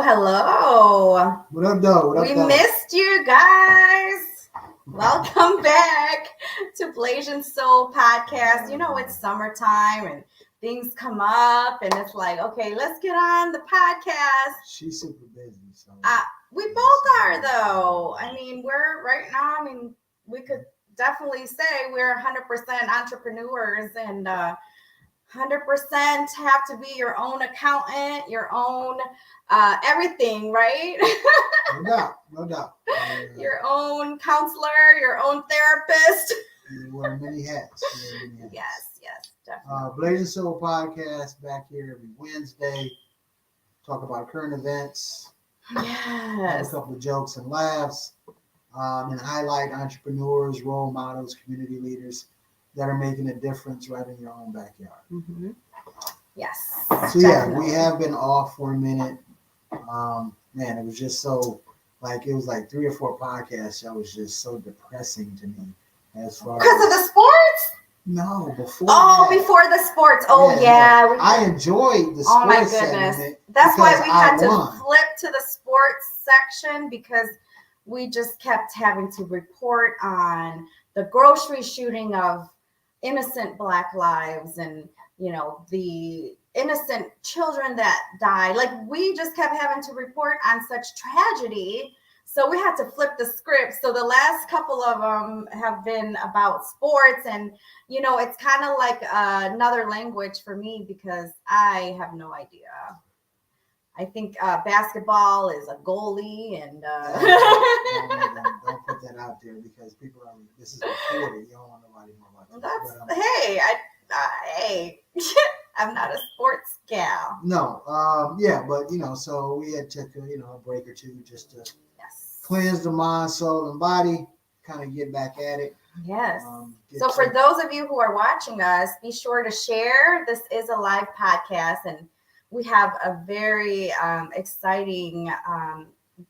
Hello. What up, though? We missed you guys. Welcome back to Blasian Soul Podcast. You know, it's summertime and things come up and it's like, okay, let's get on the podcast. She's super busy. So we both are, though. I mean, we're right now, we could definitely say we're 100% entrepreneurs and 100% have to be your own accountant, your own everything, right? No doubt. Your own counselor, your own therapist. You wear many hats. Yes, definitely. Blasian Soul Podcast back here every Wednesday. Talk about current events. Yes. Have a couple of jokes and laughs. And highlight entrepreneurs, role models, community leaders that are making a difference right in your own backyard. Mm-hmm. Yes. So definitely. We have been off for a minute. Man, it was just so it was like 3 or 4 podcasts that was just so depressing to me as far because of the sports? No, before. Oh, that. Before the sports. Oh, yeah. I enjoyed the sports. Oh, my goodness. That's why we had to flip to the sports section because we just kept having to report on the grocery shooting of innocent Black lives and, the innocent children that died. We just kept having to report on such tragedy. So we had to flip the script. So the last couple of them have been about sports. And, it's kind of like another language for me because I have no idea. I think basketball is a goalie and don't put that out there because people are. This is recorded. You don't want nobody to know about that. Hey, I'm not a sports gal. No, but so we had took a break or two just to cleanse the mind, soul, and body, kind of get back at it. Yes. So for those of you who are watching us, be sure to share. This is a live podcast and we have a very exciting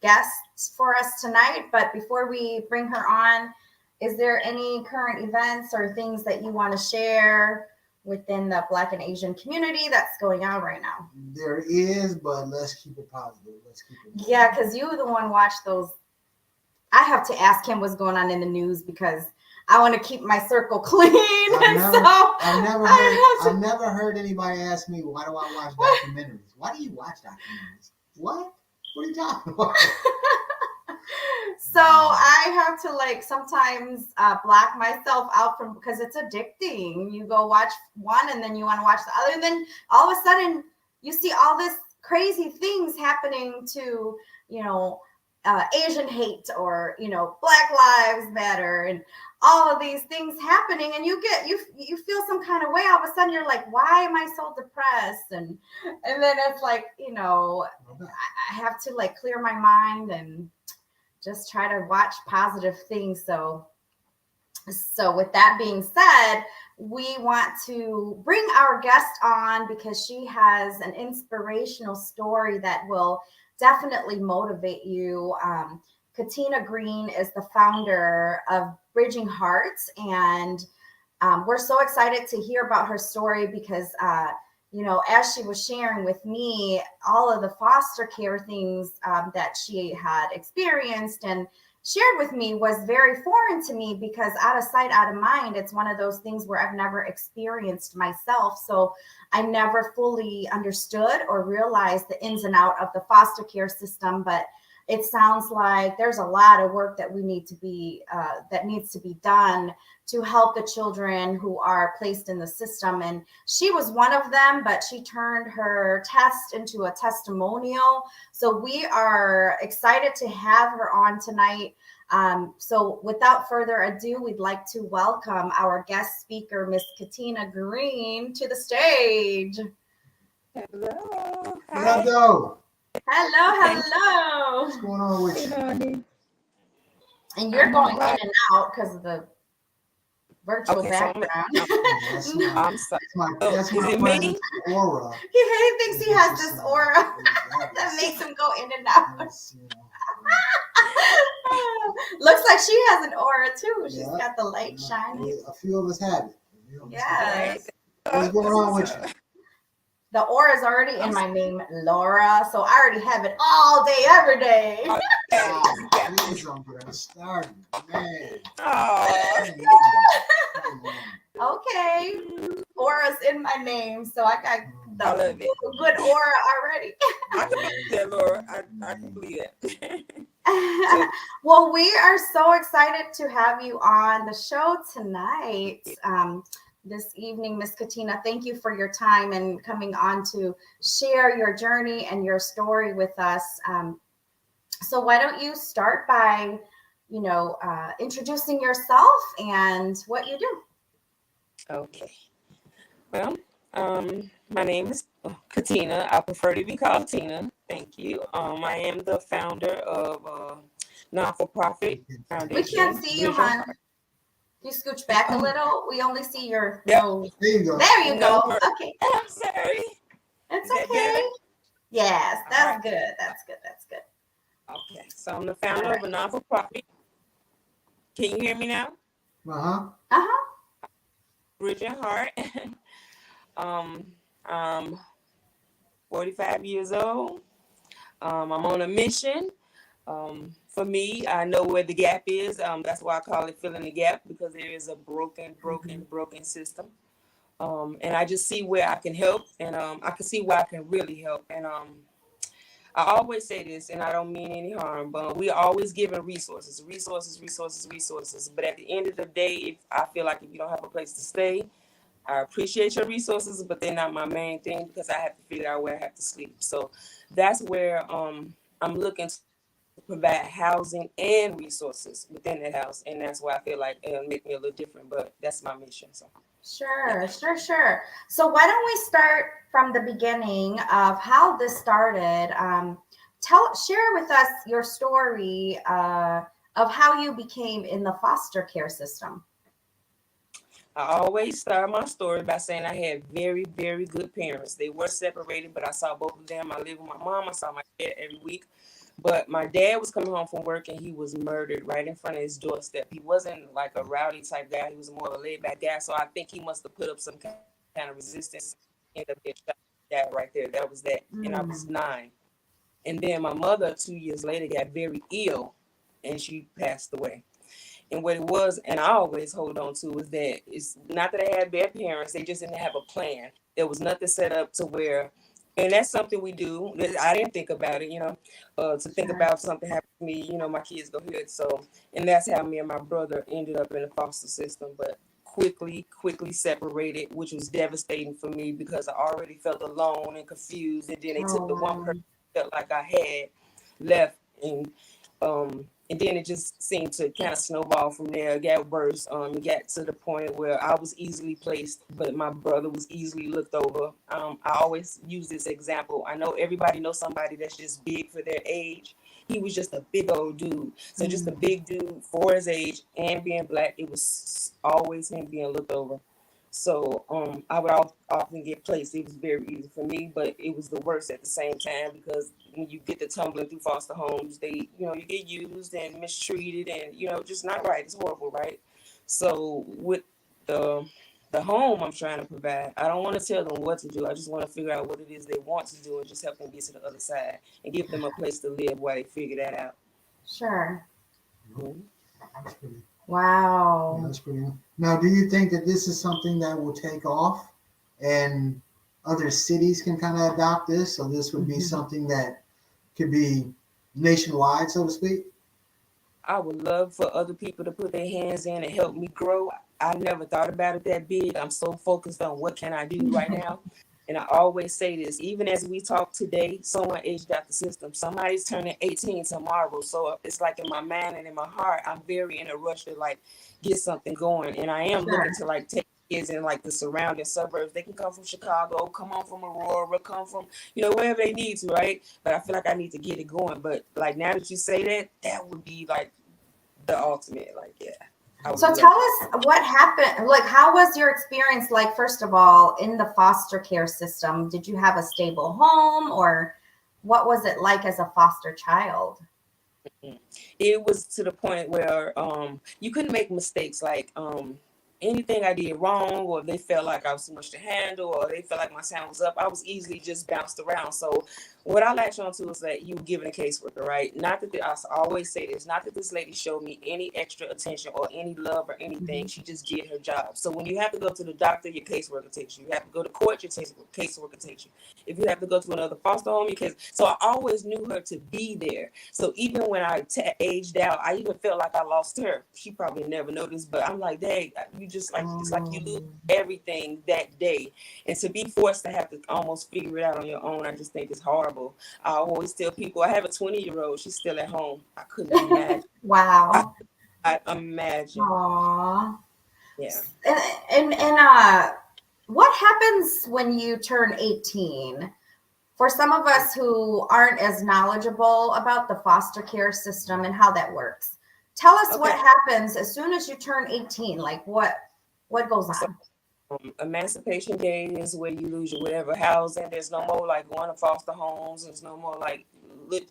guest for us tonight. But before we bring her on, is there any current events or things that you want to share within the Black and Asian community that's going on right now? There is, but let's keep it positive. Yeah, because you the one watch those. I have to ask him what's going on in the news because I want to keep my circle clean. I've never heard anybody ask me, why do I watch documentaries? Why do you watch documentaries? What? What are you talking about? So I have to sometimes block myself out from because it's addicting. You go watch one and then you want to watch the other. And then all of a sudden you see all this crazy things happening to, Asian hate or, Black Lives Matter and all of these things happening. And you feel some kind of way. All of a sudden you're like, why am I so depressed? And then it's like, I have to clear my mind and just try to watch positive things. So with that being said, we want to bring our guest on because she has an inspirational story that will definitely motivate you. Katina Green is the founder of Bridging Hearts, and we're so excited to hear about her story because as she was sharing with me, all of the foster care things that she had experienced and shared with me was very foreign to me because out of sight, out of mind, it's one of those things where I've never experienced myself. So I never fully understood or realized the ins and out of the foster care system. But it sounds like there's a lot of work that we need to be that needs to be done to help the children who are placed in the system. And she was one of them, but she turned her test into a testimonial. So we are excited to have her on tonight. So without further ado, we'd like to welcome our guest speaker, Miss Katina Green, to the stage. Hello. What up, though? Hello. What's going on with you? And you're going in and out because of the virtual background. I'm sorry. That's my Is it presence me? aura. He thinks he has this aura that makes him go in and out. Looks like she has an aura too. She's got the light shining. A few of us have it. Yes. What's going on with you? The aura is already in my name, Laura. So I already have it all day, every day. Please don't get us started, man. Okay. Aura's in my name, so I got the good aura already. I can believe that, Laura. I can believe that. Well, we are so excited to have you on the show tonight. This evening, Miss Katina, thank you for your time and coming on to share your journey and your story with us. So why don't you start by, introducing yourself and what you do? Okay. Well, my name is Katina. I prefer to be called Tina. Thank you. I am the founder of a non-for-profit foundation. We can't see you, hon. You scooch back a little. We only see your nose. There you go. There you go. Okay. I'm sorry. It's okay. Yes, that's good. That's good. That's good. Okay. So I'm the founder of a non-for-profit. Can you hear me now? Uh-huh. Bridget Hart. I'm 45 years old. I'm on a mission. For me, I know where the gap is. That's why I call it filling the gap, because there is a broken system. And I just see where I can help, and I can see where I can really help. And I always say this, and I don't mean any harm, but we are always giving resources. But at the end of the day, if you don't have a place to stay, I appreciate your resources, but they're not my main thing, because I have to figure out where I have to sleep. So that's where I'm looking to provide housing and resources within that house, and that's why I feel like it'll make me a little different. But that's my mission. So Sure. So why don't we start from the beginning of how this started? Share with us your story of how you became in the foster care system. I always start my story by saying I had very, very good parents. They were separated, but I saw both of them. I lived with my mom. I saw my dad every week. But my dad was coming home from work, and he was murdered right in front of his doorstep. He wasn't like a rowdy type guy. He was more of a laid-back guy. So I think he must have put up some kind of resistance. Ended up getting shot. That right there. That was that. And I was 9. And then my mother, 2 years later, got very ill, and she passed away. And what it was, and I always hold on to, is that it's not that I had bad parents. They just didn't have a plan. There was nothing set up to where, and that's something we do. I didn't think about it, to think about something happened to me, my kids go here. So, and that's how me and my brother ended up in the foster system, but quickly separated, which was devastating for me, because I already felt alone and confused. And then they took the one person I felt like I had left, and then it just seemed to kind of snowball from there. It got worse. It got to the point where I was easily placed, but my brother was easily looked over. I always use this example. I know everybody knows somebody that's just big for their age. He was just a big old dude. So just a big dude for his age and being Black, it was always him being looked over. So I would often get placed. It was very easy for me, but it was the worst at the same time, because when you get to tumbling through foster homes, they, you get used and mistreated, and just not right. It's horrible, right? So with the home I'm trying to provide, I don't want to tell them what to do. I just want to figure out what it is they want to do and just help them get to the other side and give them a place to live while they figure that out. Sure. That's pretty. Wow. Yeah, that's pretty. Now, do you think that this is something that will take off and other cities can kind of adopt this? So this would be something that could be nationwide, so to speak? I would love for other people to put their hands in and help me grow. I never thought about it that big. I'm so focused on what can I do right now. And I always say this, even as we talk today, someone aged out the system. Somebody's turning 18 tomorrow. So it's like in my mind and in my heart, I'm very in a rush to like get something going. And I am looking to like take kids in like the surrounding suburbs. They can come from Chicago, come on from Aurora, come from, wherever they need to, right? But I feel like I need to get it going. But like now that you say that, that would be like the ultimate, like, yeah. So tell us what happened. Like, how was your experience? Like, first of all, in the foster care system, did you have a stable home, or what was it like as a foster child? It was to the point where you couldn't make mistakes, like anything I did wrong, or they felt like I was too much to handle, or they felt like my time was up, I was easily just bounced around. So what I latched on to is that you were given a caseworker, right? Not that I always say this, not that this lady showed me any extra attention or any love or anything. She just did her job. So when you have to go to the doctor, your caseworker takes you. You have to go to court, your caseworker takes you. If you have to go to another foster home, so I always knew her to be there. So even when I aged out, I even felt like I lost her. She probably never noticed, but I'm like, dang, you just like, it's like you lose everything that day. And to be forced to have to almost figure it out on your own, I just think it's horrible. I always tell people, I have a 20-year-old, she's still at home. I couldn't imagine. Wow. I imagine. Aww. Yeah. And what happens when you turn 18? For some of us who aren't as knowledgeable about the foster care system and how that works, tell us what happens as soon as you turn 18. Like what goes on? Emancipation Day is where you lose your whatever housing. There's no more like going to foster homes. There's no more like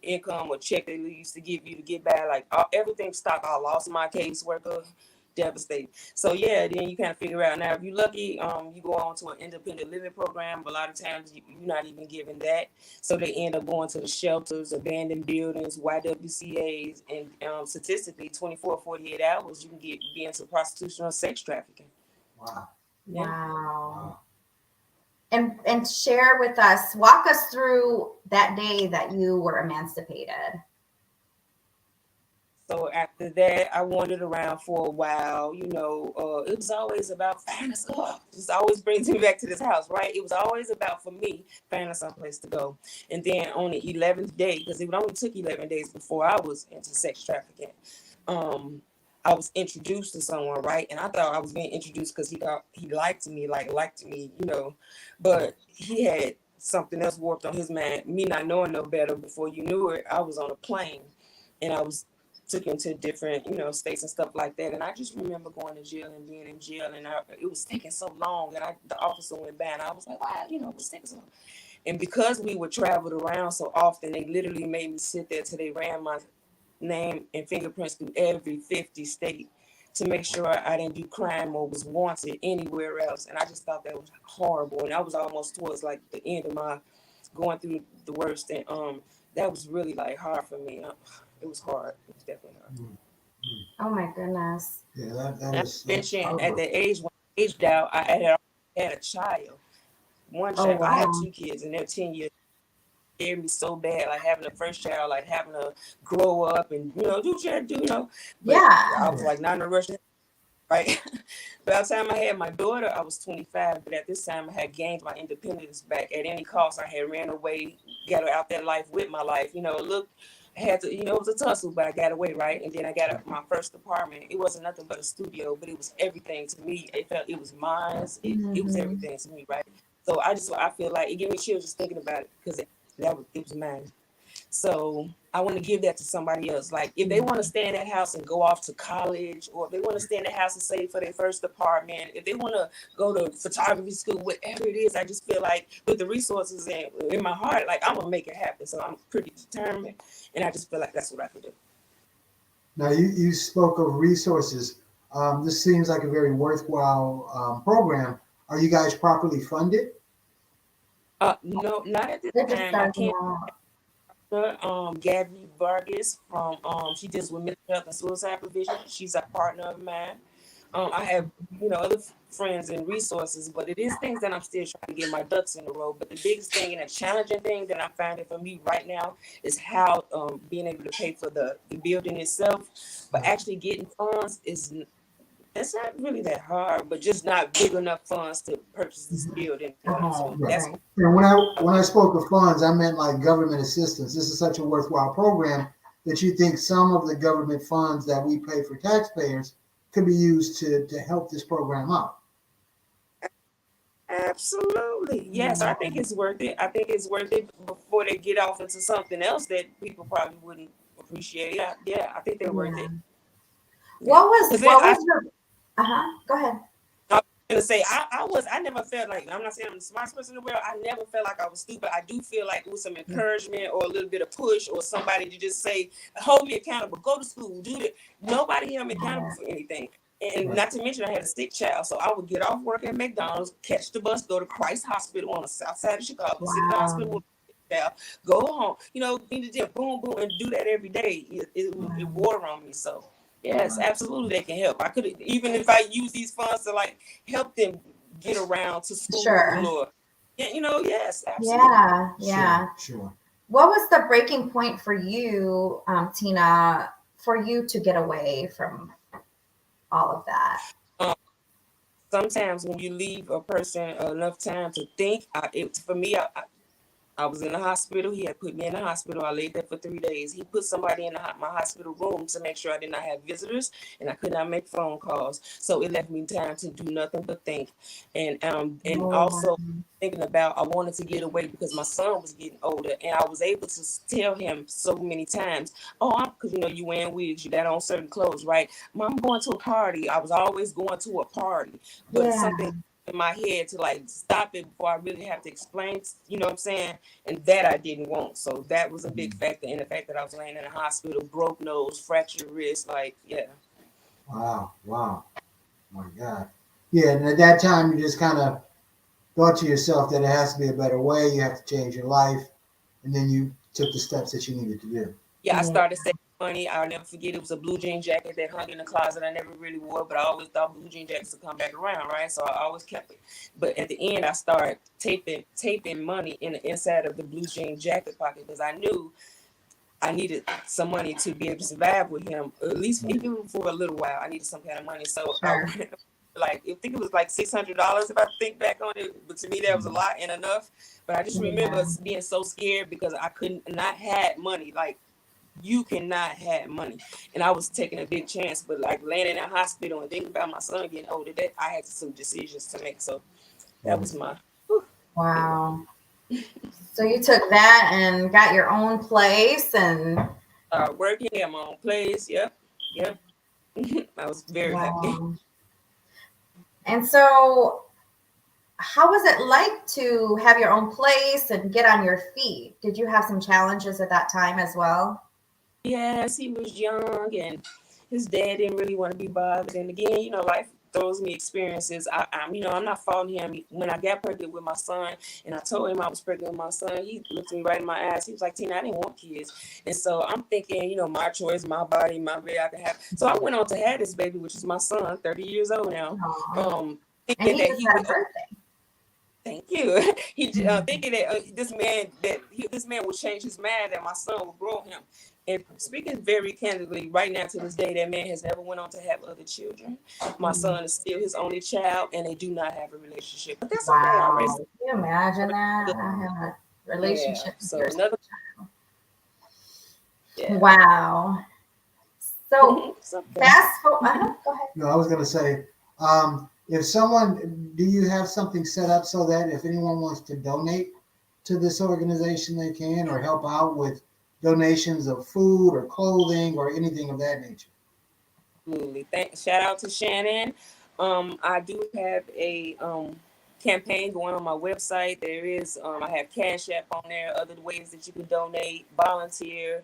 income or check they used to give you to get by. Like everything stopped. I lost my caseworker. Devastating. So yeah, then you kind of figure out now if you're lucky, you go on to an independent living program. But a lot of times you're not even given that. So they end up going to the shelters, abandoned buildings, YWCAs, and statistically 24, 48 hours you can be into prostitution or sex trafficking. Wow. Yeah. Wow. And share with us, walk us through that day that you were emancipated. So after that, I wandered around for a while. It was always about fantasy. This always brings me back to this house, right? It was always about, for me, finding someplace to go. And then on the 11th day, because it only took 11 days before I was into sex trafficking, I was introduced to someone, right? And I thought I was being introduced because he thought he liked me, but he had something else warped on his mind. Me not knowing no better, before you knew it, I was on a plane and I was took into different, states and stuff like that. And I just remember going to jail and being in jail, and it was taking so long. And the officer went by, and I was like, wow, it was taking so long. And because we were traveled around so often, they literally made me sit there till they ran my name and fingerprints through every 50 state to make sure I didn't do crime or was wanted anywhere else. And I just thought that was horrible. And I was almost towards like the end of my going through the worst. And that was really like hard for me. It was hard. It was definitely hard. Oh my goodness. Yeah, that is. At the age when I aged out, I had a child. One child. Wow. I had 2 kids, and they're 10 years. It scared me so bad, like having a first child, like having to grow up and do what you have to do. But yeah. I was like not in a rush. Right. By the time I had my daughter, I was 25. But at this time, I had gained my independence back at any cost. I had ran away, got out that life with my life. I had to, it was a tussle, but I got away, right? And then I got my first apartment. It wasn't nothing but a studio, but it was everything to me. It was mine. It was everything to me, right? So I feel like it gave me chills just thinking about it because it was mine. So I want to give that to somebody else. Like if they want to stay in that house and go off to college, or if they want to stay in the house and save for their first apartment, if they want to go to photography school, whatever it is, I just feel like with the resources in my heart, like I'm gonna make it happen. So I'm pretty determined, and I just feel like that's what I can do. Now you spoke of resources. This seems like a very worthwhile program. Are you guys properly funded? No, not at this time. I can't. Gabby Vargas from she deals with mental health and suicide prevention. She's a partner of mine. I have other friends and resources, but it is things that I'm still trying to get my ducks in a row. But the biggest thing and a challenging thing that I'm finding for me right now is how being able to pay for the building itself, but actually getting funds is that's not really that hard, but just not big enough funds to purchase this building. A So home, Right. that's right? And when I spoke of funds, I meant like government assistance. This is such a worthwhile program that you think some of the government funds that we pay for taxpayers could be used to help this program out. absolutely yes. I think it's worth it. I think it's worth it before they get off into something else that people probably wouldn't appreciate. Yeah, I think they're worth Yeah. it. Yeah, What was because what was the Go ahead. I was gonna say I never felt like, I'm not saying I'm the smartest person in the world. I never felt like I was stupid. I do feel like with some encouragement or a little bit of push or somebody to just say, hold me accountable, go to school, do that. Nobody held me accountable for anything. And Right. not to mention I had a sick child. So I would get off work at McDonald's, catch the bus, go to Christ Hospital on the south side of Chicago, sit in the Wow. hospital, go home, in the gym, boom, boom, and do that every day. It wore on me. So yes, Right. absolutely, they can help. I could, even if I use these funds to like help them get around to school Sure. or, yes, absolutely. Yeah, yeah. Sure. What was the breaking point for you, Tina, for you to get away from all of that? Um, Sometimes when you leave a person enough time to think, for me, I was in the hospital. He had put me in the hospital. I laid there for 3 days. He put somebody in my hospital room to make sure I did not have visitors and I could not make phone calls. So it left me time to do nothing but think. And Oh, also thinking about, I wanted to get away because my son was getting older and I was able to tell him so many times, because you wearing wigs, you got on certain clothes, right? Mom, I'm going to a party. I was always going to a party, but yeah, something in my head to like stop it before I really have to explain, what I'm saying? And that I didn't want. So that was a big factor. And the fact that I was laying in a hospital, broke nose, fractured wrist, like, yeah. Wow. Wow. My God. Yeah. And at that time, you just kind of thought to yourself that it has to be a better way. You have to change your life. And then you took the steps that you needed to do. Yeah, I yeah, started saving money. I'll never forget, it was a blue jean jacket that hung in the closet. I never really wore, but I always thought blue jean jackets would come back around, right? So I always kept it. But at the end, I started taping money in the inside of the blue jean jacket pocket because I knew I needed some money to be able to survive with him, at least even for a little while. I needed some kind of money. So I sure. went, like, I think it was like $600 if I think back on it. But to me, that was a lot and enough. But I just remember Yeah, being so scared because I couldn't not had money. Like, you cannot have money. And I was taking a big chance, but like laying in a hospital and thinking about my son getting older, that I had some decisions to make. So that was my yeah. wow. So you took that and got your own place and Working at my own place. Yep. I was very happy. wow. And so how was it like to have your own place and get on your feet? Did you have some challenges at that time as well? Yes, he was young and his dad didn't really want to be bothered. And again, life throws me experiences. I'm not faulting him. When I got pregnant with my son and I told him I was pregnant with my son, he looked me right in my eyes. He was like, Tina, I didn't want kids. And so I'm thinking, my choice, my body, my way I can have. So I went on to have this baby, which is my son, 30 years old now. Aw. And Thinking he that just he had a would. birthday. Thank you. He thinking that this man would change his mind, that my son would grow him. And speaking very candidly, right now to this day, that man has never went on to have other children. My son is still his only child, and they do not have a relationship. But that's okay. I Wow. raised Can you imagine that? him. I have a Yeah. relationship with So your another. Yeah. wow. So It's okay. fast forward. Go ahead. No, I was going to say, if someone, do you have something set up so that if anyone wants to donate to this organization, they can, or help out with donations of food or clothing or anything of that nature? Absolutely. Shout out to Shannon. I do have a campaign going on my website. There is I have Cash App on there, other ways that you can donate, volunteer.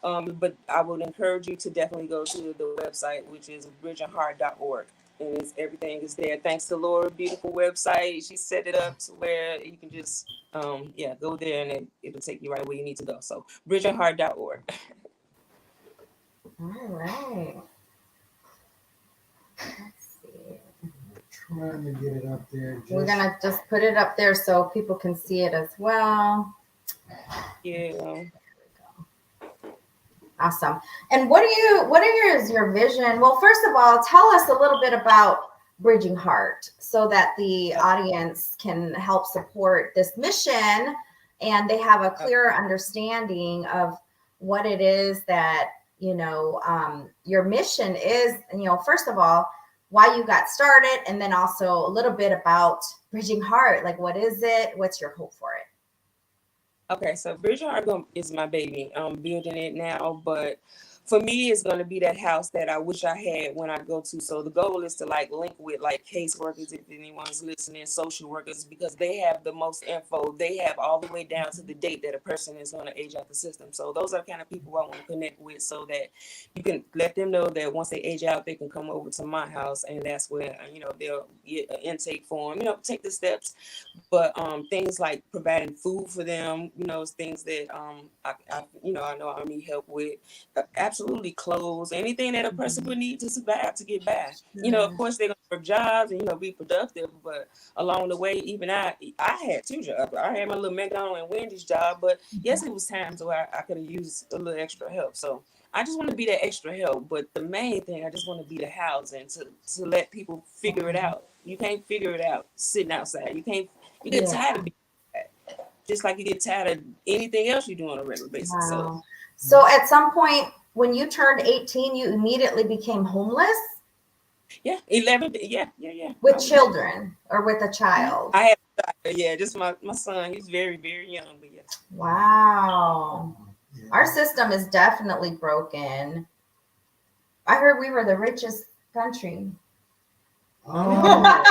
But I would encourage you to definitely go to the website, which is bridgeandheart.org. And everything is there. Thanks to Laura, beautiful website. She set it up to where you can just go there and it'll take you right where you need to go. So bridgeandheart.org. All right. Let's see. Trying to get it up there. We're gonna just put it up there so people can see it as well. Yeah. Awesome. And what is your vision? Well, first of all, tell us a little bit about Bridging Heart so that the audience can help support this mission and they have a clearer understanding of what it is that, your mission is, first of all, why you got started, and then also a little bit about Bridging Heart. Like, what is it? What's your hope for it? Okay, so Bridge Heart is my baby. I'm building it now, but for me, it's going to be that house that I wish I had when I go to. So the goal is to link with caseworkers, if anyone's listening, social workers, because they have the most info. They have all the way down to the date that a person is going to age out the system. So those are the kind of people I want to connect with, so that you can let them know that once they age out, they can come over to my house, and that's where they'll get an intake form. Take the steps. But things like providing food for them, things that I know I need help with. Absolutely, clothes, anything that a person would need to survive, to get by. Of course they're gonna work jobs and be productive, but along the way, even I had 2 jobs. I had my little McDonald's and Wendy's job, but yes, it was times where I could have used a little extra help. So I just want to be that extra help. But the main thing, I just want to be the housing to let people figure it out. You can't figure it out sitting outside. You get tired of being outside, just like you get tired of anything else you do on a regular basis. Wow. So at some point when you turned 18, you immediately became homeless? Yeah, 11. Yeah. With children or with a child? I have, just my son. He's very, very young, but yeah. Wow. Our system is definitely broken. I heard we were the richest country. Oh.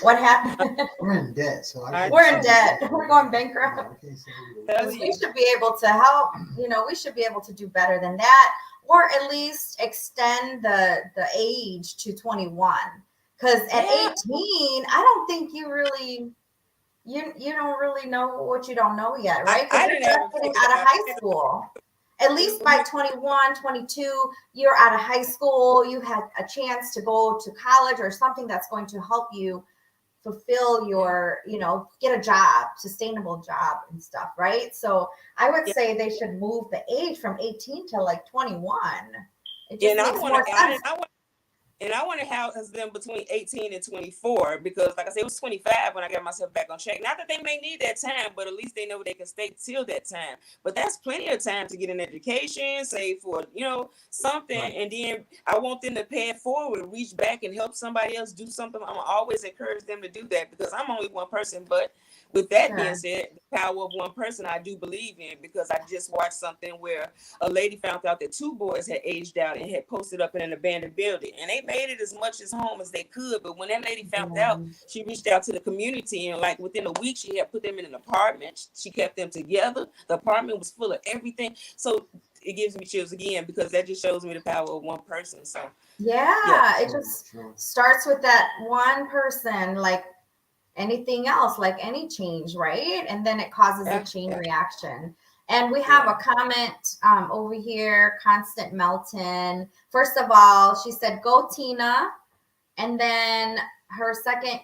What happened? We're in debt, so we're in debt. We're going bankrupt. We should be able to help. We should be able to do better than that, or at least extend the age to 21. Because at 18, I don't think you really. You don't really know what you don't know yet, right? Because you're just getting out of high school. At least by 21, 22, you're out of high school. You had a chance to go to college or something that's going to help you fulfill your, get a job, sustainable job and stuff, right? So I would say they should move the age from 18 to 21. It just makes more sense. And I want to house them between 18 and 24, because, like I said, it was 25 when I got myself back on track. Not that they may need that time, but at least they know they can stay till that time. But that's plenty of time to get an education, save for, something. Right. And then I want them to pay it forward, reach back and help somebody else do something. I'm always encourage them to do that, because I'm only one person. But with that being said, the power of one person I do believe in, because I just watched something where a lady found out that 2 boys had aged out and had posted up in an abandoned building, and they made it as much as home as they could. But when that lady found out, she reached out to the community, and within a week, she had put them in an apartment. She kept them together. The apartment was full of everything. So it gives me chills again, because that just shows me the power of one person. So it just starts with that one person, like anything else, like any change, right? And then it causes a chain reaction. And we have a comment over here, Constant Melton. First of all, she said, "Go Tina." And then her second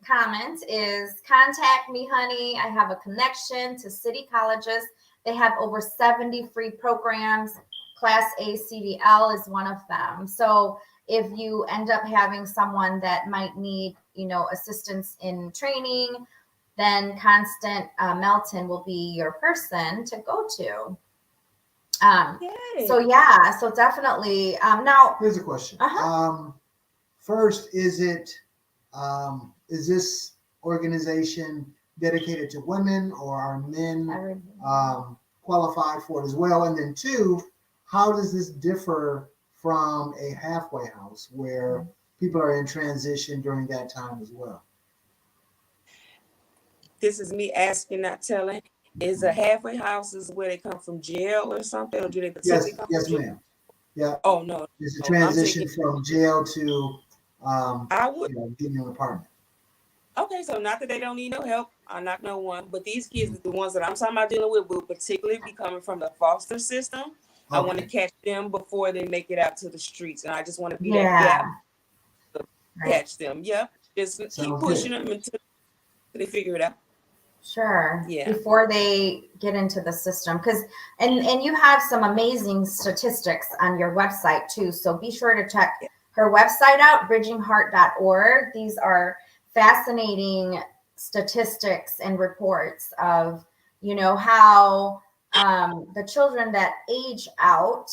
comment is, "Contact me, honey. I have a connection to city colleges. They have over 70 free programs. Class A CDL is one of them." So if you end up having someone that might need, assistance in training, then Constant Melton will be your person to go to. So definitely. Now, here's a question. First, is this organization dedicated to women, or are men qualified for it as well? And then 2, how does this differ from a halfway house where people are in transition during that time as well? This is me asking, not telling. Is a halfway houses where they come from jail or something, or do they particularly come from jail? Ma'am. Yeah. Oh no. It's a transition from jail to getting an apartment. Okay, so not that they don't need no help. I knock no one, but these kids, the ones that I'm talking about dealing with, will particularly be coming from the foster system. Okay. I want to catch them before they make it out to the streets, and I just want to be that gap to catch them. Yep. Just keep Sounds pushing good. them until they figure it out. Sure. Yeah. Before they get into the system. Because and you have some amazing statistics on your website too. So be sure to check her website out, bridgingheart.org. These are fascinating statistics and reports of, how the children that age out,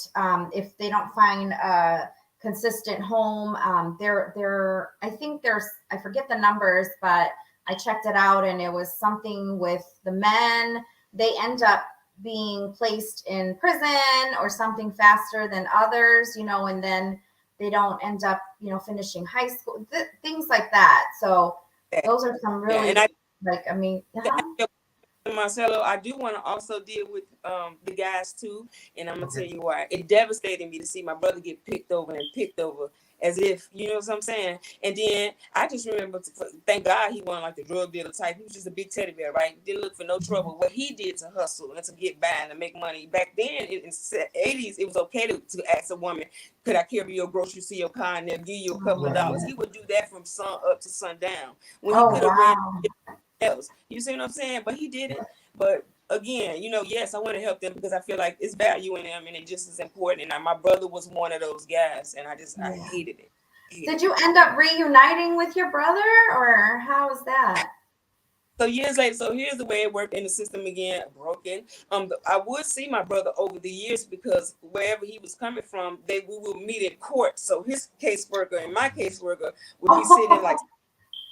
if they don't find a consistent home, I think I forget the numbers, but I checked it out and it was something with the men. They end up being placed in prison or something faster than others, and then they don't end up, finishing high school, things like that. So those are some Yeah, really, and Marcelo, I do want to also deal with the guys too, and I'm gonna tell you why. It devastated me to see my brother get picked over as if, you know what I'm saying. And then I just remember, thank God he wasn't like the drug dealer type. He was just a big teddy bear, right? Didn't look for no trouble. What he did to hustle and to get by and to make money. Back then in the 80s, it was okay to ask a woman, could I carry your groceries to your car and they'll give you a couple of dollars. He would do that from sun up to sundown when he could have ran else. You see what I'm saying? But he didn't. But again, yes, I want to help them because I feel like it's value in them and it just is important. And my brother was one of those guys, and I hated it. Did you end up reuniting with your brother, or how was that? So years later, so here's the way it worked in the system again, broken. I would see my brother over the years because wherever he was coming from, we would meet in court. So his caseworker and my caseworker would be sitting like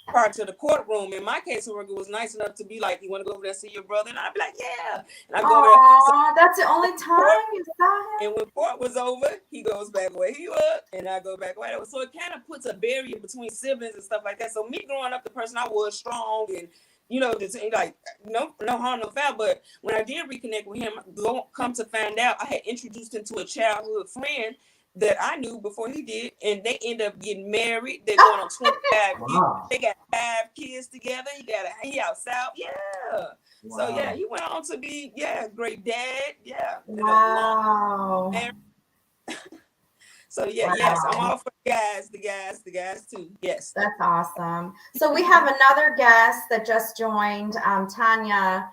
part to the courtroom, and my caseworker was nice enough to be like, "You want to go over there and see your brother?" And I'd be like, "Yeah." And I go over there. So that's the only time you saw him. And when court was over, he goes back where he was, and I go back where I was. So it kind of puts a barrier between siblings and stuff like that. So me growing up, the person I was, strong and just like no harm, no foul. But when I did reconnect with him, come to find out, I had introduced him to a childhood friend that I knew before he did, and they end up getting married. They're going on 25 years. They got 5 kids together. He out south, yeah. Wow. So yeah, he went on to be great dad, Wow. So yeah, wow. Yes, I'm all for the guys too. Yes, that's awesome. So we have another guest that just joined, Tanya.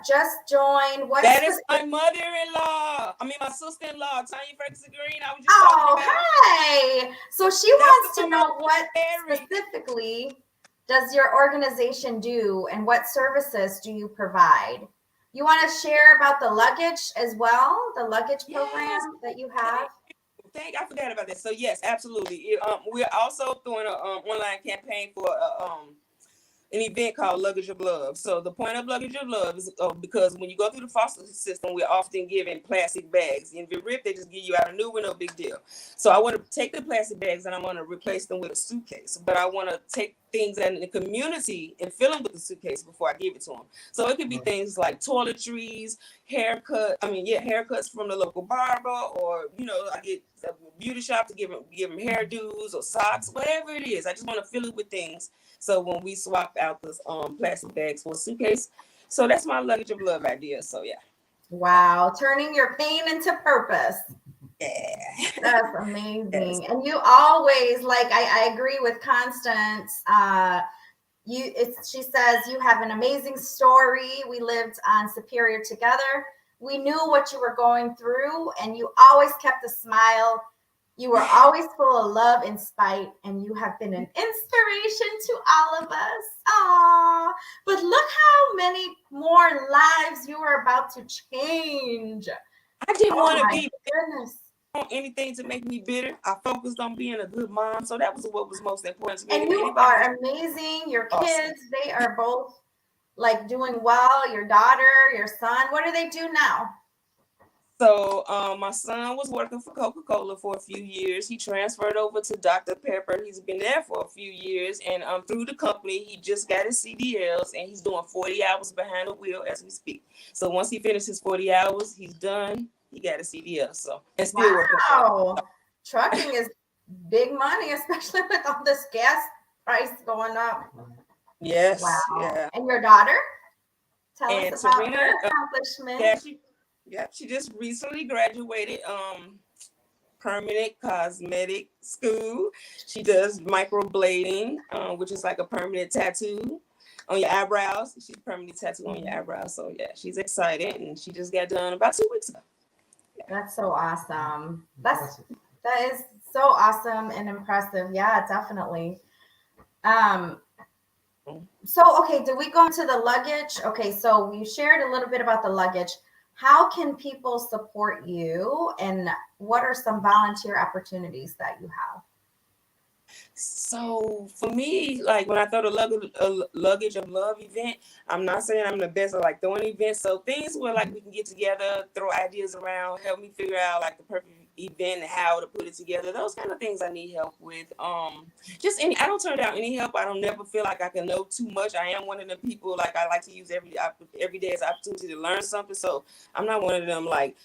Just joined. That is my mother-in-law. I mean, my sister-in-law, Tanya Ferguson Green. I was just talking about. Hey. So she wants to know what specifically does your organization do and what services do you provide? You want to share about the luggage as well, the luggage program that you have? I forgot about that. So yes, absolutely. We're also doing an online campaign for an event called Luggage of Love. So the point of Luggage of Love is because when you go through the foster system, we're often given plastic bags. In VRIP, they just give you out a new one, no big deal. So I want to take the plastic bags and I want to replace them with a suitcase. But I want to take things in the community and fill them with the suitcase before I give it to them. So it could be things like toiletries, haircuts from the local barber, or I get a beauty shop to give them hairdos or socks, whatever it is. I just want to fill it with things. So when we swap out those plastic bags for a suitcase, so that's my Luggage of Love idea. So yeah. Wow, turning your pain into purpose. Yeah, that's amazing. Yes. And you always, like, I agree with Constance. She says you have an amazing story. We lived on Superior together. We knew what you were going through, and you always kept a smile. You were always full of love and spite, and you have been an inspiration to all of us. Aww. But look how many more lives you are about to change. I didn't want to be anything to make me bitter. I focused on being a good mom, so that was what was most important to me. And you are amazing. Your kids, they are both like doing well. Your daughter, your son, what do they do now? So my son was working for Coca-Cola for a few years. He transferred over to Dr. Pepper. He's been there for a few years. And through the company, he just got his CDLs, and he's doing 40 hours behind the wheel as we speak. So once he finishes 40 hours, he's done. He got a CDL. So and still working. Wow. Trucking is big money, especially with all this gas price going up. Yes. Wow. Yeah. And your daughter? Tell us about Serena, her accomplishment. She just recently graduated permanent cosmetic school. She does microblading, which is like a permanent tattoo on your eyebrows. She's permanently tattooed on your eyebrows. So yeah, she's excited, and she just got done about 2 weeks ago. That's so awesome. Impressive. That is so awesome and impressive. Yeah, definitely. Um, so okay, did we go into the luggage? Okay, so we shared a little bit about the luggage. How can people support you, and what are some volunteer opportunities that you have? So for me, like when I throw the luggage of love event, I'm not saying I'm the best at like throwing events. So things where like we can get together, throw ideas around, help me figure out like the perfect event and how to put it together. Those kind of things I need help with. Just any. I don't turn down any help. I don't never feel like I can know too much. I am one of the people like I like to use every day as an opportunity to learn something. So I'm not one of them like.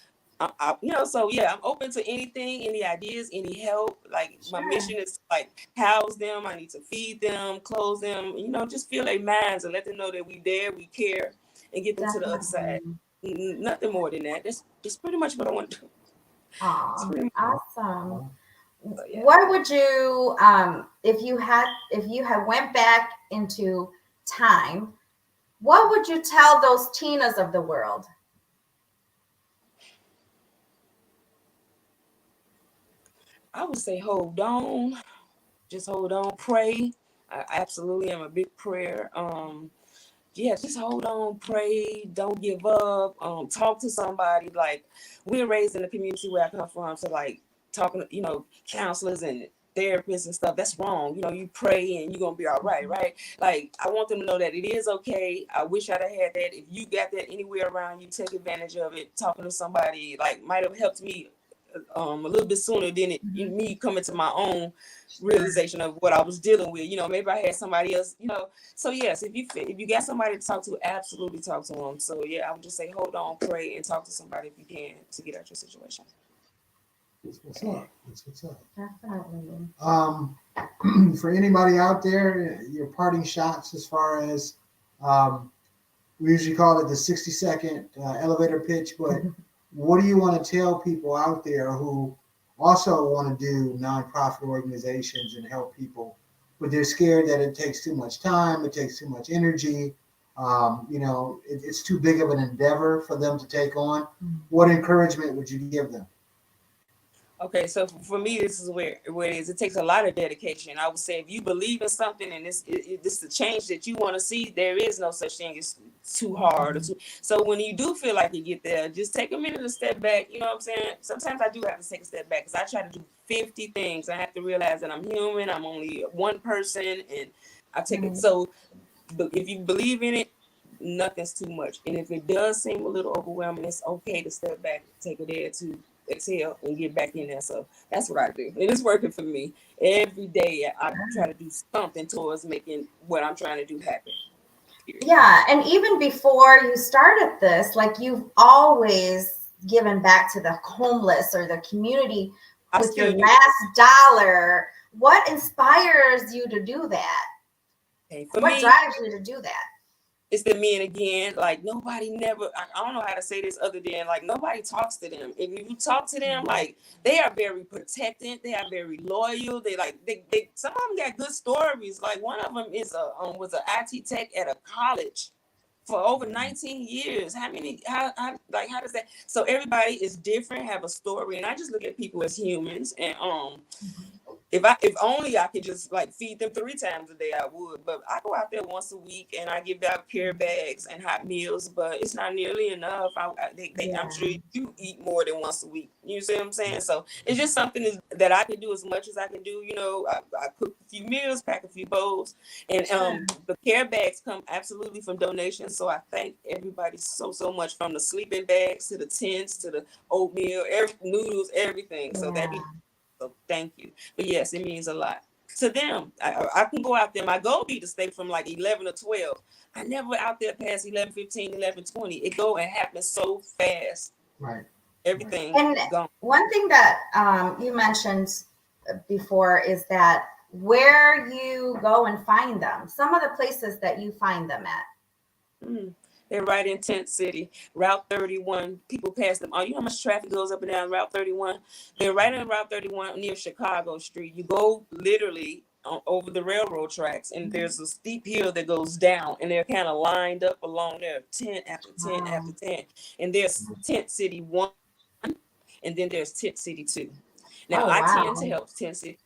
So yeah, I'm open to anything, any ideas, any help. Like my mission is to like house them. I need to feed them, clothe them, just feel their minds and let them know that we there, we care, and get them to the other side. Nothing more than that. That's pretty much what I want to do. Aw, awesome. So, yeah. What would you, if you had went back into time, what would you tell those Tinas of the world? I would say hold on. Just hold on, pray. I absolutely am a big prayer. Yeah, just hold on, pray, don't give up. Talk to somebody. Like we're raised in the community where I come from, so like talking to, counselors and therapists and stuff, that's wrong. You pray and you're gonna be all right, right? Like I want them to know that it is okay. I wish I'd have had that. If you got that anywhere around you, take advantage of it. Talking to somebody like might have helped me a little bit sooner than me coming to my own realization of what I was dealing with. Maybe I had somebody else. So yes, if you got somebody to talk to, absolutely talk to them. So yeah, I would just say hold on, pray, and talk to somebody if you can to get out your situation. That's what's up. That's what's up. Definitely. For anybody out there, your parting shots as far as we usually call it the 60-second elevator pitch, but what do you want to tell people out there who also want to do nonprofit organizations and help people, but they're scared that it takes too much time, it takes too much energy, it's too big of an endeavor for them to take on? What encouragement would you give them? Okay, so for me, this is where it is. It takes a lot of dedication. I would say if you believe in something and this is the change that you want to see, there is no such thing as too hard. So when you do feel like you get there, just take a minute to step back. You know what I'm saying? Sometimes I do have to take a step back because I try to do 50 things. I have to realize that I'm human. I'm only one person, and I take it. So if you believe in it, nothing's too much. And if it does seem a little overwhelming, it's okay to step back, take a day or two, exhale, and get back in there. So that's what I do. And it's working for me. Every day I try to do something towards making what I'm trying to do happen. Period. Yeah, and even before you started this, like you've always given back to the homeless or the community with your last dollar. What inspires you to do that? Okay, what drives you to do that? It's the men again. Like nobody never. I don't know how to say this other than like nobody talks to them. If you talk to them, like they are very protected. They are very loyal. They some of them got good stories. Like one of them is was an IT tech at a college for over 19 years. How does that? So everybody is different, have a story, and I just look at people as humans. And if only I could just like feed them 3 times a day, I would. But I go out there once a week and I give out care bags and hot meals, but it's not nearly enough. I'm sure you eat more than once a week. You see what I'm saying? So it's just something that I can do as much as I can do. I cook a few meals, pack a few bowls, and the care bags come absolutely from donations. So I thank everybody so much, from the sleeping bags to the tents to the oatmeal, noodles, everything. So so thank you. But yes, it means a lot to them. I can go out there. My goal be to stay from like 11 or 12. I never out there past 11, 15, 11, 20. It go and happen so fast. Right. Everything and gone. One thing that you mentioned before is that where you go and find them, some of the places that you find them at. They're right in Tent City, Route 31. People pass them. Oh, you know how much traffic goes up and down Route 31? They're right on Route 31 near Chicago Street. You go literally over the railroad tracks, and there's a steep hill that goes down, and they're kind of lined up along there, 10 after 10 after Wow. 10. And there's Tent City 1, and then there's Tent City 2. Now, Oh I tend to wow. help Tent City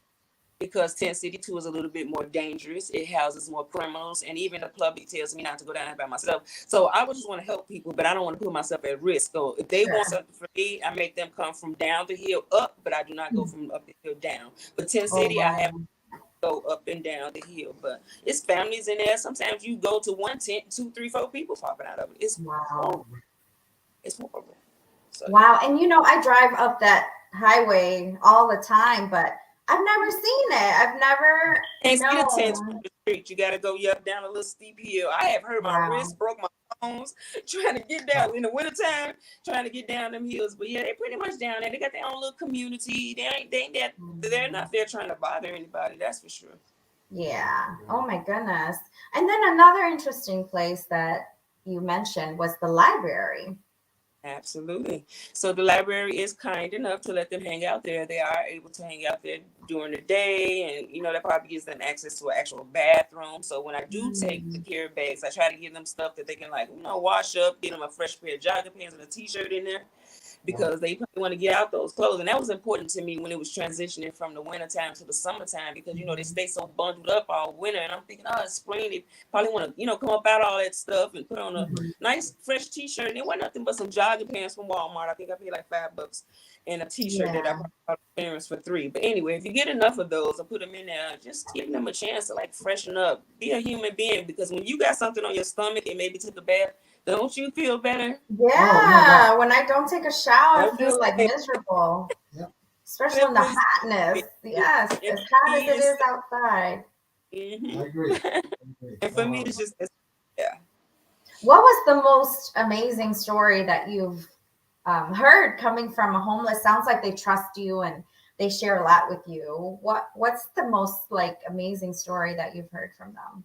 because Tent City 2 is a little bit more dangerous. It houses more criminals, and even the public tells me not to go down there by myself. So I would just want to help people, but I don't want to put myself at risk. So if they want Sure. something for me, I make them come from down the hill up, but I do not go from up the hill down. But Tent Oh City, I have wow. to go up and down the hill. But it's families in there. Sometimes you go to one tent, two, three, four people popping out of it. It's Wow. horrible. It's horrible. So yeah. Wow. And I drive up that highway all the time, but I've never seen it. I've never Can't see the tents from known. the street. You gotta go up down a little steep hill. I have hurt my Wow. wrist, broke my bones trying to get down in the wintertime, trying to get down them hills. But yeah, they pretty much down there. They got their own little community. They're not there trying to bother anybody, that's for sure. Yeah. Oh my goodness. And then another interesting place that you mentioned was the library. Absolutely. So the library is kind enough to let them hang out there. They are able to hang out there during the day, and that probably gives them access to an actual bathroom. So when I do take the Mm. carry bags, I try to give them stuff that they can wash up, get them a fresh pair of jogging pants and a t-shirt in there, because they probably want to get out those clothes. And that was important to me when it was transitioning from the wintertime to the summertime, because they stay so bundled up all winter. And I'm thinking, oh, it's spring. They probably want to, come up out all that stuff and put on a Mhm. nice fresh t-shirt. And it wasn't nothing but some jogging pants from Walmart. I think I paid like $5 and a t-shirt that I Yeah. bought parents for $3. But anyway, if you get enough of those and put them in there, just give them a chance to freshen up, be a human being. Because when you got something on your stomach and maybe took a bath, don't you feel better? Oh, no Yeah. doubt. When I don't take a shower, I I'm feel just like saying, miserable, Yep. especially in the simply hotness. Yes. and As for hot as me, it it's is outside. I mhm. agree. I agree. And for me, it's Wholeheartedly. just yeah. What was the most amazing story that you've heard coming from a homeless? Sounds like they trust you and they share a lot with you. What's the most amazing story that you've heard from them?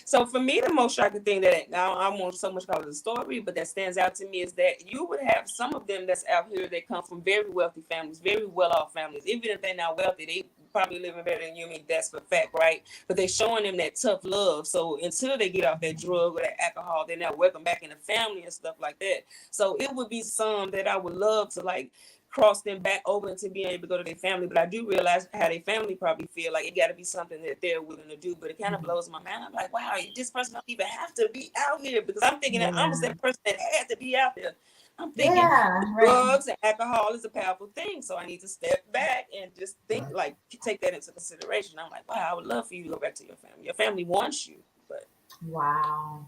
So for me, the most shocking thing that I won't so much call it a story, but that stands out to me is that you would have some of them that's out here that come from very wealthy families, very well-off families. Even if they're not wealthy, they probably living better than you. I mean, that's for fact, right? But they're showing them that tough love. So until they get off that drug or that alcohol, they're not welcome back in the family and stuff like that. So it would be some that I would love to cross them back over into being able to go to their family. But I do realize how their family probably feel like it got to be something that they're willing to do. But it kind of blows my mind. I'm like, wow, this person don't even have to be out here, because I'm thinking that I'm Yeah. that person that had to be out there. I'm thinking Yeah, right. drugs and alcohol is a powerful thing. So I need to step back and just think, Right. take that into consideration. I'm like, wow, I would love for you to go back to your family. Your family wants you, but Wow.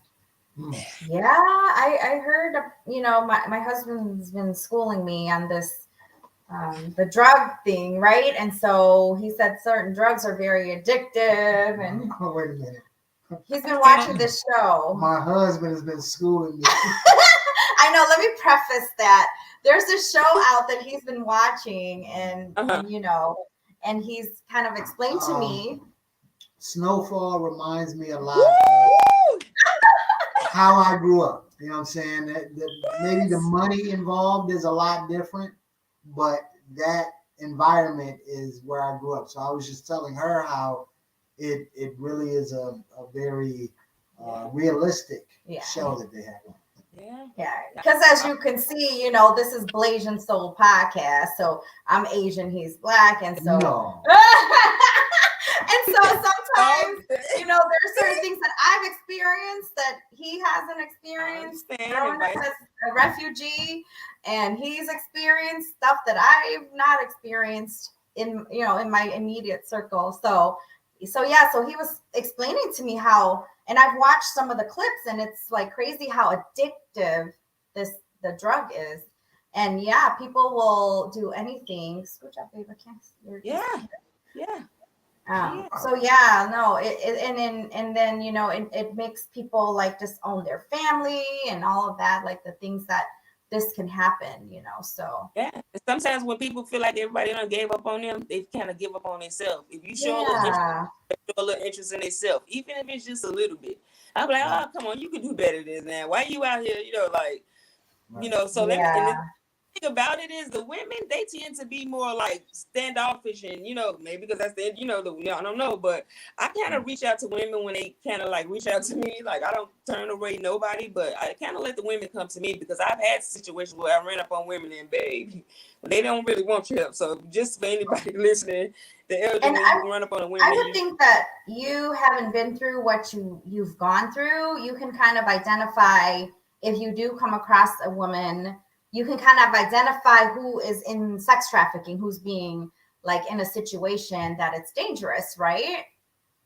Mm. Yeah, I heard, my husband's been schooling me on this, the drug thing, right? And so he said certain drugs are very addictive, and Oh, wait a minute. he's been watching this show. My husband has been schooling me. I know, let me preface that. There's a show out that he's been watching, and uh-huh. and he's kind of explained to me. Snowfall reminds me a lot of Woo! how I grew up. You know what I'm saying? Maybe the money involved is a lot different, but that environment is where I grew up. So I was just telling her how it really is a very realistic Yeah. show that they have on. Yeah. Yeah, because as you can see, this is Blasian Soul podcast. So I'm Asian, he's black, and so No. and so sometimes, there are certain things that I've experienced that he hasn't I experienced understand. growing up as a refugee, and he's experienced stuff that I've not experienced in my immediate circle. So yeah, so he was explaining to me how, and I've watched some of the clips, and it's crazy how addictive the drug is. And yeah, people will do anything. Scooch up, babe. I can't. Yeah. So yeah, no, and then it makes people just own their family and all of that, the things that this can happen, you know. So Yeah. And sometimes when people feel like everybody done gave up on them, they kind of give up on themselves. If you show yeah, a little interest in themselves, even if it's just a little bit, I'm like, oh, come on, you can do better than that. Why you out here, like, so let me, and yeah, thing about it is the women, they tend to be more like standoffish, and maybe because that's the I don't know, but I kind of reach out to women when they kind of like reach out to me. Like, I don't turn away nobody, but I kind of let the women come to me, because I've had situations where I ran up on women and baby, they don't really want your help. So just for anybody listening, the elder, and when you run up on a woman, I would think that you haven't been through what you've gone through. You can kind of identify, if you do come across a woman, you can kind of identify who is in sex trafficking, who's being like in a situation that it's dangerous, right?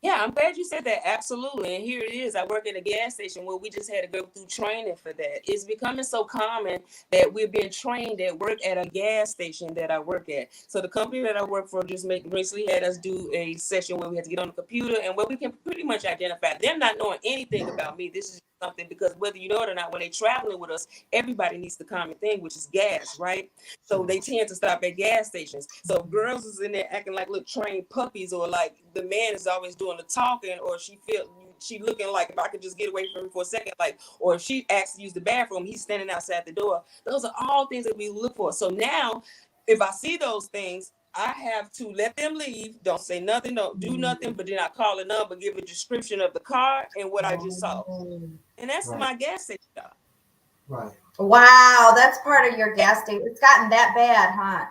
Yeah, I'm glad you said that. Absolutely. And here it is. I work at a gas station where we just had to go through training for that. It's becoming so common that we're being trained at work at a gas station that I work at. So the company that I work for just recently had us do a session where we had to get on the computer, and where we can pretty much identify them not knowing anything about me. This is something, because whether you know it or not, when they're traveling with us, everybody needs the common thing, which is gas, right? So they tend to stop at gas stations. So if girls is in there acting like little trained puppies, or like the man is always doing the talking, or she looking like, if I could just get away from him for a second, like, or if she asks to use the bathroom, he's standing outside the door. Those are all things that we look for. So now, if I see those things, I have to let them leave. Don't say nothing. Don't do nothing. But then I call a number, give a description of the car and what I just saw. And that's my gas station job. Right. Wow, that's part of your gas station. It's gotten that bad, huh?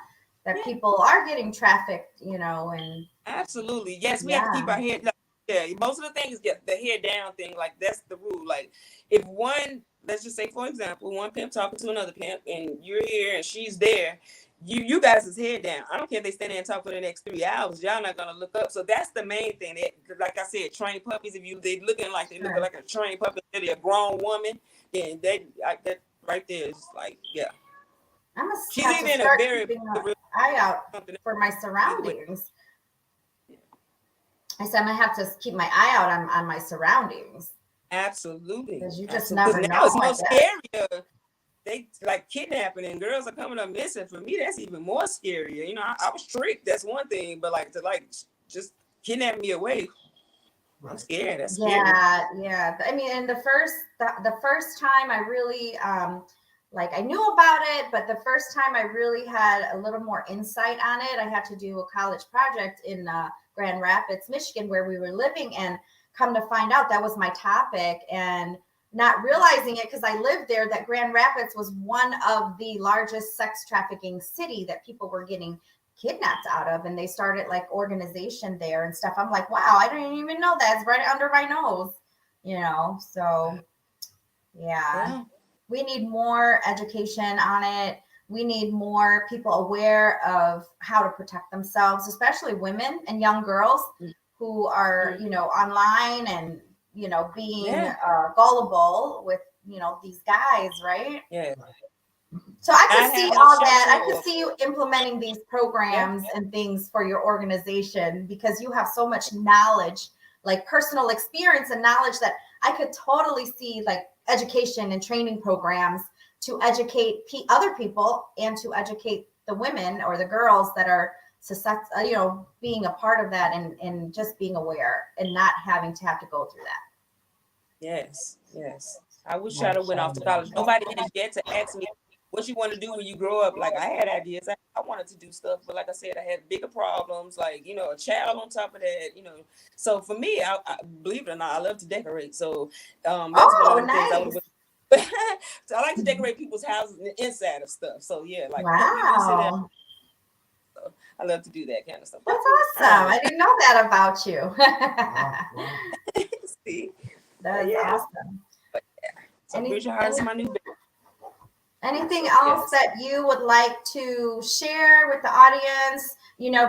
That Yeah, people are getting trafficked, and absolutely. Yes, we have to keep yeah, our head down. Yeah, most of the things get the head down thing. Like, that's the rule. Like, if one, let's just say, for example, one pimp talking to another pimp, and you're here and she's there, you guys is head down. I don't care if they stand there and talk for the next 3 hours. Y'all not gonna look up. So that's the main thing. Like I said, trained puppies. If they looking sure. like a trained puppy, they're a grown woman, then that right there is like, yeah, I must she's have to either in a start very keeping an eye out something for my either way. surroundings. I said I'm gonna have to keep my eye out on my surroundings, Absolutely, because you just absolutely. never Because now know, it's I more guess. scarier. They like kidnapping, and girls are coming up missing. For me, that's even more scarier. I was tricked. That's one thing, but like to just kidnap me away, I'm scared. That's scary. Yeah, yeah. I mean, and the first time I really like, I knew about it, but the first time I really had a little more insight on it, I had to do a college project in Grand Rapids, Michigan, where we were living, and come to find out that was my topic, and not realizing it because I lived there, that Grand Rapids was one of the largest sex trafficking city that people were getting kidnapped out of, and they started like organization there and stuff. I'm like, wow, I didn't even know that. It's right under my nose. So yeah, Yeah, we need more education on it. We need more people aware of how to protect themselves, especially women and young girls who are, online, and being yeah, gullible with these guys, right? yeah. So I could I see have no all that. shelter, I could or see you implementing these yeah, programs and things for your organization, because you have so much knowledge, like personal experience and knowledge, that I could totally see like education and training programs to educate other people, and to educate the women or the girls that are being a part of that, and just being aware and not having to have to go through that. yes, yes. I wish Right. I'd have went off to college. Nobody has yet to ask me what you want to do when you grow up. Like, I had ideas. I wanted to do stuff, but like I said, I had bigger problems, like, a child on top of that. So for me, I believe it or not, I love to decorate. So that's one of Oh, the things I would nice. have. So I like to decorate people's houses and the inside of stuff. So yeah, like put people in there. Wow. So I love to do that kind of stuff. But That's I don't awesome. I didn't know that about you. Wow, wow. know. See, but That's yeah. awesome. But yeah. So Any, Bridget Hart is any my new baby. anything So else yes. that you would like to share with the audience?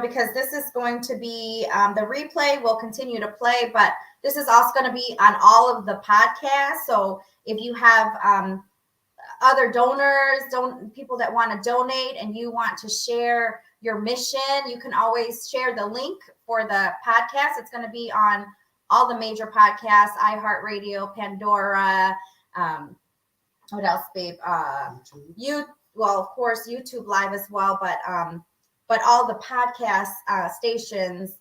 Because this is going to be the replay will continue to play, but this is also going to be on all of the podcasts. So if you have other donors, people that want to donate, and you want to share your mission, you can always share the link for the podcast. It's going to be on all the major podcasts: iHeartRadio, Pandora, um, what else, babe? Well, of course, YouTube Live as well, but all the podcast stations.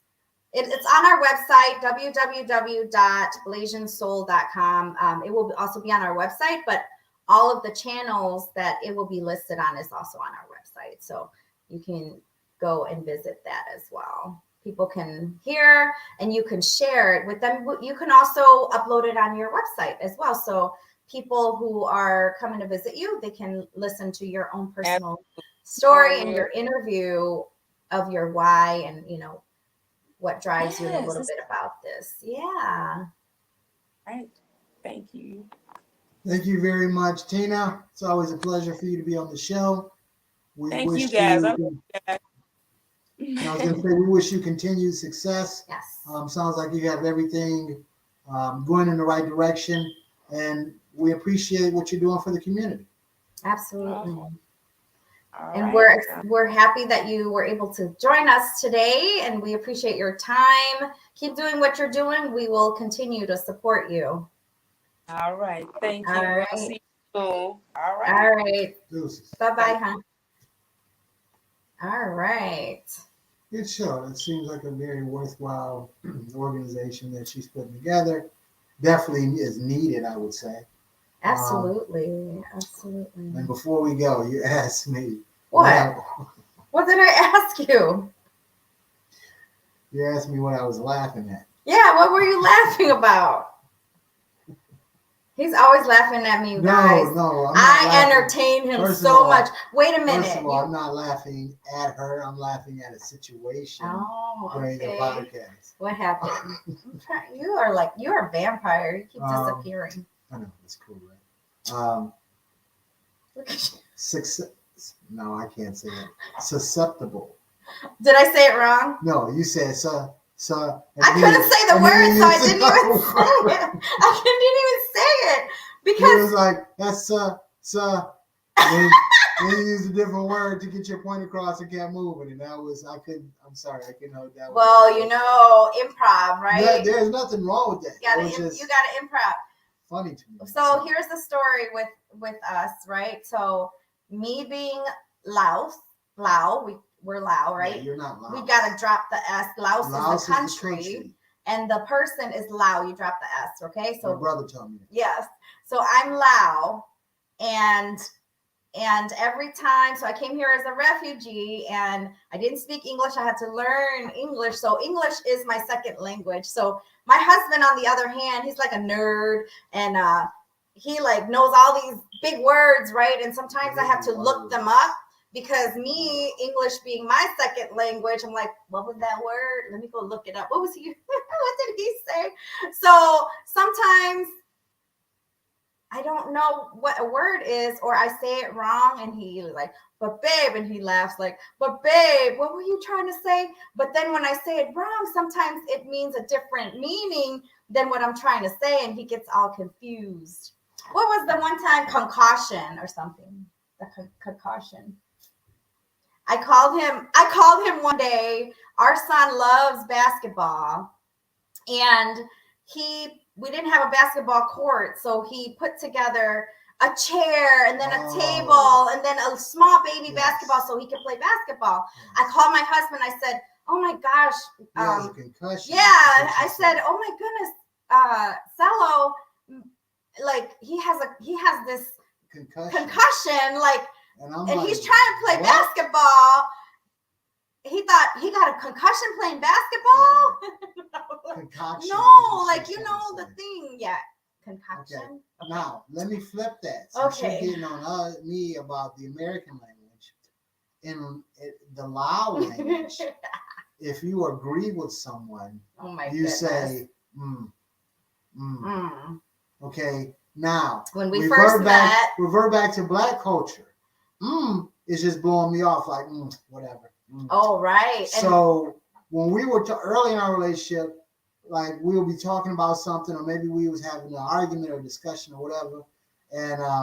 It's on our website, www.blasiansoul.com. It will also be on our website, but all of the channels that it will be listed on is also on our website. So you can go and visit that as well. People can hear and you can share it with them. You can also upload it on your website as well. So people who are coming to visit you, they can listen to your own personal story and your interview of your why and, what drives you a little bit about this. Yeah. Right. Thank you. Thank you very much, Tina. It's always a pleasure for you to be on the show. Thank you, guys. I was going to say, we wish you continued success. Yes. Sounds like you have everything going in the right direction, and we appreciate what you're doing for the community. Absolutely. And we're happy that you were able to join us today, and we appreciate your time. Keep doing what you're doing. We will continue to support you. All right. Thank you. All right. I'll see you soon. All right. All right. Deuces. Bye-bye, huh? All right. Good show. It seems like a very worthwhile organization that she's putting together. Definitely is needed, I would say. Absolutely. Absolutely. And before we go, you asked me. What? What did I ask you? You asked me what I was laughing at. Yeah, what were you laughing about? He's always laughing at me, guys. No, I entertain him so much. Wait a minute. First of all, I'm not laughing at her. I'm laughing at a situation during the podcast. What happened? You are a vampire. You keep disappearing. I know, it's cool, right? Look at you. No, I can't say it. Susceptible. Did I say it wrong? No, you said I couldn't say the word, so I didn't even say it. I didn't even say it because it was like that's then you use a different word to get your point across and kept moving, and that was I'm sorry, I couldn't hold that. Well, improv, right? Yeah, there's nothing wrong with that. You gotta improv. Funny to me. So here's the story with us, right? So me being Lao, we're Lao, right? Yeah, you're not Lao. We gotta drop the S. Laos is the country, country, and the person is Lao. You drop the S, okay? So my brother told me. Yes. So I'm Lao, and every time, so I came here as a refugee, and I didn't speak English. I had to learn English. So English is my second language. So my husband, on the other hand, he's like a nerd, and he like knows all these big words, right? And sometimes I have to look them up. Because me, English being my second language, I'm like, what was that word? Let me go look it up. What was he? What did he say? So sometimes I don't know what a word is, or I say it wrong, and he like, but babe, and he laughs like, but babe, what were you trying to say? But then when I say it wrong, sometimes it means a different meaning than what I'm trying to say, and he gets all confused. What was the one time concussion or something? The concussion. I called him one day. Our son loves basketball, and we didn't have a basketball court, so he put together a chair and then a table and then a small baby basketball so he could play basketball. I called my husband. I said, "Oh my gosh, a concussion." Yeah, I said, "Oh my goodness, Cello, like he has this concussion, like." And he's trying to play basketball. He thought he got a concussion playing basketball. Concoction. No, like the thing. Yeah, concoction. Okay. Now let me flip that. So okay. She's getting on me about the American language. In the Lao language, if you agree with someone, you say Okay. Now when we first met, revert back to Black culture. Is just blowing me off like whatever. Oh, right. So when we were early in our relationship, like we'll be talking about something, or maybe we was having an argument or discussion or whatever, and I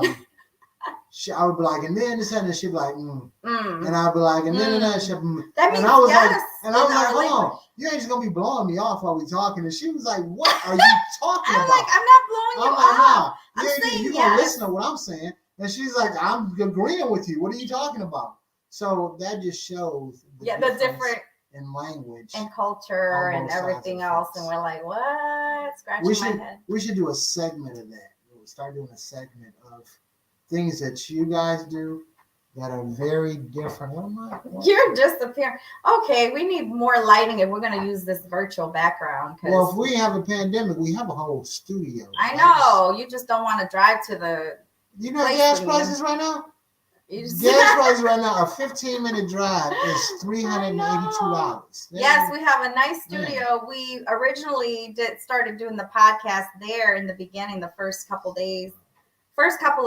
would be like, and then this and she'd be like, and I'd be like, and then that shit. That means and I was yes. like, and I was like, hold on, you ain't just gonna be blowing me off while we talking. And she was like, what are you talking about? I'm like, I'm not blowing you off. I'm saying you're yes. gonna listen to what I'm saying. And she's like, I'm agreeing with you. What are you talking about? So that just shows the different in language and culture on and both sides of everything the else. fence. And we're like, what? Scratching my head. We should do a segment of that. We'll start doing a segment of things that you guys do that are very different. What am I? You're disappearing. Okay, we need more lighting if we're going to use this virtual background. Well, if we have a pandemic, we have a whole studio. I know. You just don't want to drive to the. You know gas prices right now? Gas prices right now, a 15-minute drive is $382. Yes, we have a nice studio. Man. We originally started doing the podcast there in the beginning, the first couple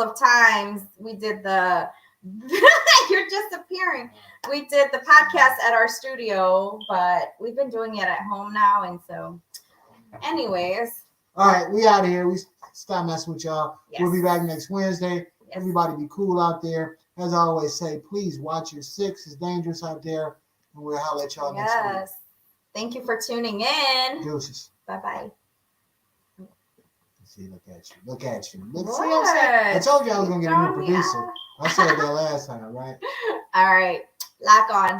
of times we did the you're disappearing. We did the podcast at our studio, but we've been doing it at home now. And so anyways. All right, we out of here. We stop messing with y'all. Yes. We'll be back next Wednesday. Yes. Everybody be cool out there. As I always say, please watch your six. It's dangerous out there. And we'll holler at y'all next week. Thank you for tuning in. Deuces. Bye-bye. See, look at you. Look at you. Look, see what I'm saying? I told you I was going to get a new producer. I said that last time, right? All right. Lock on.